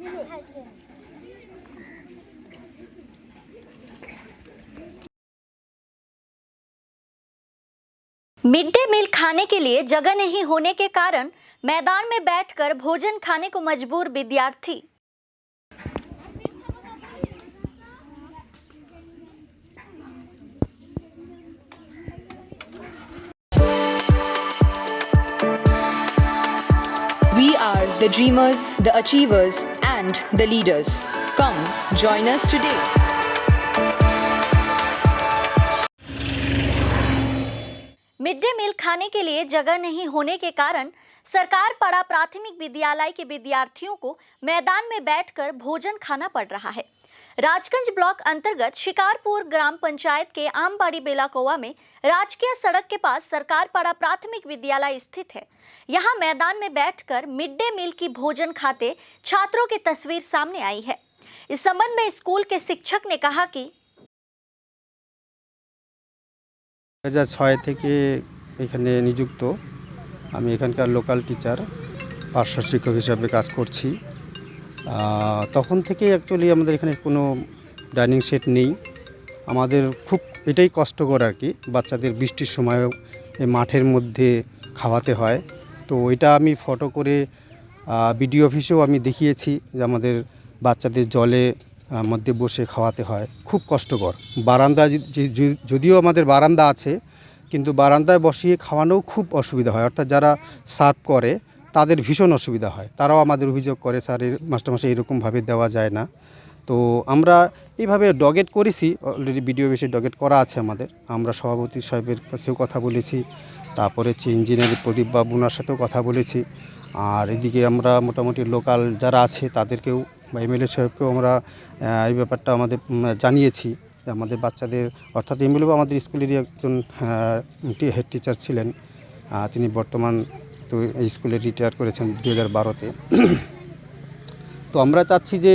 Mid day meal खाने के लिए जगह नहीं होने के कारण मैदान में बैठकर भोजन खाने को मजबूर विद्यार्थी। We are the dreamers, the achievers, and the leaders. Come, join us today. Mid day meal खाने के लिए जगह नहीं होने के कारण सरकार पड़ा प्राथमिक विद्यालय के विद्यार्थियों को मैदान में बैठकर भोजन खाना पड़ रहा है। राजगंज ब्लॉक अंतर्गत शिकारपुर ग्राम पंचायत के आमबाड़ी बेलाकोवा में राजकीय सड़क के पास सरकार पड़ा प्राथमिक विद्यालय स्थित है। यहां मैदान में बैठकर मिड डे मील की भोजन खाते छात्रों की तस्वीर सामने आई है। इस संबंध में स्कूल के शिक्षक ने कहा कि 2006 থেকে এখানে নিযুক্ত। আমি এখানকার লোকাল টিচার, পার্শ্ব শিক্ষক হিসাবে কাজ করছি। তখন থেকে অ্যাকচুয়ালি আমাদের এখানে কোনো ডাইনিং সেট নেই। আমাদের খুব এটাই কষ্টকর আর কি, বাচ্চাদের বৃষ্টির সময়ও এই মাঠের মধ্যে খাওয়াতে হয়। তো এটা আমি ফটো করে বিডিও অফিসেও আমি দেখিয়েছি যে আমাদের বাচ্চাদের জলে মধ্যে বসে খাওয়াতে হয়, খুব কষ্টকর। বারান্দা যদিও আমাদের বারান্দা আছে, কিন্তু বারান্দায় বসিয়ে খাওয়ানোও খুব অসুবিধা হয়। অর্থাৎ যারা সার্ভ করে তাদের ভীষণ অসুবিধা হয়। তারাও আমাদের অভিযোগ করে, স্যারের মাস্টারমশাই এরকমভাবে দেওয়া যায় না। তো আমরা এইভাবে ডগেট করেছি, অলরেডি বিডিও বেশি ডগেট করা আছে আমাদের। আমরা সভাপতি সাহেবের কাছেও কথা বলেছি, তারপরে হচ্ছে ইঞ্জিনিয়ার প্রদীপ বাবু ওনার সাথেও কথা বলেছি। আর এদিকে আমরা মোটামুটি লোকাল যারা আছে তাদেরকেও বা এমএলএ সাহেবকেও আমরা এই ব্যাপারটা আমাদের জানিয়েছি যে আমাদের বাচ্চাদের, অর্থাৎ এমএলএ আমাদের স্কুলেরই একজন হেড টিচার ছিলেন, তিনি বর্তমান তো এই স্কুলে রিটায়ার করেছেন 2012-তে। তো আমরা চাচ্ছি যে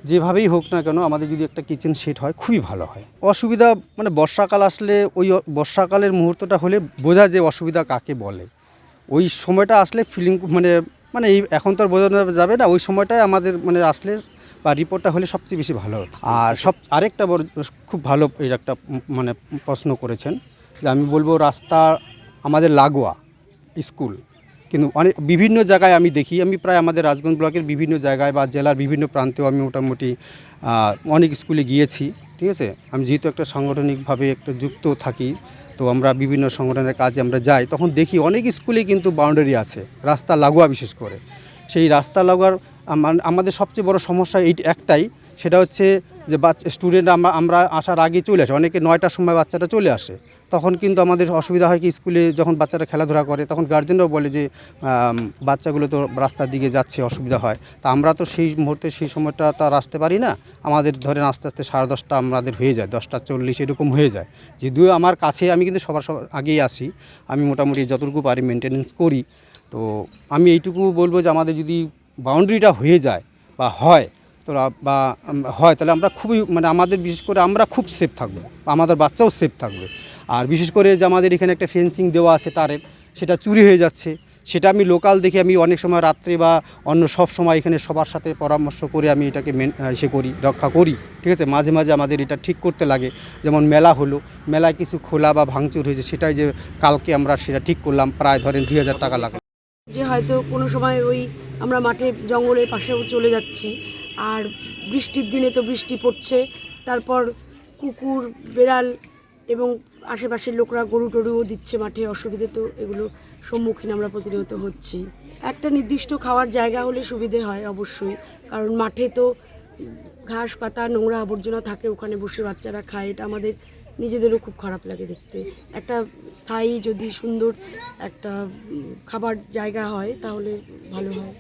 যেভাবেই হোক না কেন আমাদের যদি একটা কিচেন সেট হয় খুবই ভালো হয়। অসুবিধা মানে বর্ষাকাল আসলে ওই বর্ষাকালের মুহূর্তটা হলে বোঝা যে অসুবিধা কাকে বলে। ওই সময়টা আসলে ফিলিং মানে এই এখন তো আর বোঝানো যাবে না, ওই সময়টায় আমাদের মানে আসলে বা রিপোর্টটা হলে সবচেয়ে বেশি ভালো হতো। আর আরেকটা বড় খুব ভালো এর একটা মানে প্রশ্ন করেছেন যে আমি বলবো রাস্তা আমাদের লাগোয়া স্কুল, কিন্তু অনেক বিভিন্ন জায়গায় আমি দেখি, আমি প্রায় আমাদের রাজগঞ্জ ব্লকের বিভিন্ন জায়গায় বা জেলার বিভিন্ন প্রান্তেও আমি মোটামুটি অনেক স্কুলে গিয়েছি। ঠিক আছে, আমি যেহেতু একটা সাংগঠনিকভাবে একটা যুক্ত থাকি, তো আমরা বিভিন্ন সংগঠনের কাজে আমরা যাই, তখন দেখি অনেক স্কুলে কিন্তু বাউন্ডারি আছে রাস্তা লাগোয়া। বিশেষ করে সেই রাস্তা লাগোয়ার আমাদের সবচেয়ে বড় সমস্যা এই একটাই, সেটা হচ্ছে যে স্টুডেন্ট আমরা আসার আগে চলে আসে, অনেকে 9টার সময় বাচ্চাটা চলে আসে। তখন কিন্তু আমাদের অসুবিধা হয় কি, স্কুলে যখন বাচ্চারা খেলাধুলা করে তখন গার্জেনরাও বলে যে বাচ্চাগুলো তো রাস্তার দিকে যাচ্ছে, অসুবিধা হয়। তা আমরা তো সেই মুহূর্তে সেই সময়টা তো আর আসতে পারি না। আমাদের ধরেন আস্তে আস্তে 10:30 আমাদের হয়ে যায়, 10:40 এরকম হয়ে যায়। যদিও আমার কাছে আমি কিন্তু সবার আগেই আসি, আমি মোটামুটি যতটুকু পারি মেনটেনেন্স করি। তো আমি এইটুকু বলবো যে আমাদের যদি বাউন্ডারিটা হয়ে যায় বা হয় তো বা হয় তাহলে আমরা খুবই মানে আমাদের বিশেষ করে আমরা খুব সেফ থাকবো, আমাদের বাচ্চাও সেফ থাকবে। আর বিশেষ করে যে আমাদের এখানে একটা ফেন্সিং দেওয়া আছে তারের, সেটা চুরি হয়ে যাচ্ছে, সেটা আমি লোকাল দেখে আমি অনেক সময় রাত্রে বা অন্য সব সময় এখানে সবার সাথে পরামর্শ করে আমি এটাকে রক্ষা করি। ঠিক আছে, মাঝে মাঝে আমাদের এটা ঠিক করতে লাগে। যেমন মেলা হলো, মেলায় কিছু খোলা বা ভাঙচুর হয়েছে, সেটাই যে কালকে আমরা সেটা ঠিক করলাম, প্রায় ধরেন 2000 টাকা লাগলো। যে হয়তো কোনো সময় ওই আমরা মাঠে জঙ্গলের পাশেও চলে যাচ্ছি, আর বৃষ্টির দিনে তো বৃষ্টি পড়ছে, তারপর কুকুর বেড়াল এবং আশেপাশের লোকরা গরু টরুও দিচ্ছে মাঠে, অসুবিধে তো এগুলো সম্মুখীন আমরা প্রতিনিয়ত হচ্ছি। একটা নির্দিষ্ট খাওয়ার জায়গা হলে সুবিধে হয় অবশ্যই, কারণ মাঠে তো ঘাস পাতা নোংরা আবর্জনা থাকে, ওখানে বসে বাচ্চারা খায়, এটা আমাদের নিজেদেরও খুব খারাপ লাগে দেখতে। একটা স্থায়ী যদি সুন্দর একটা খাবার জায়গা হয় তাহলে ভালো হয়।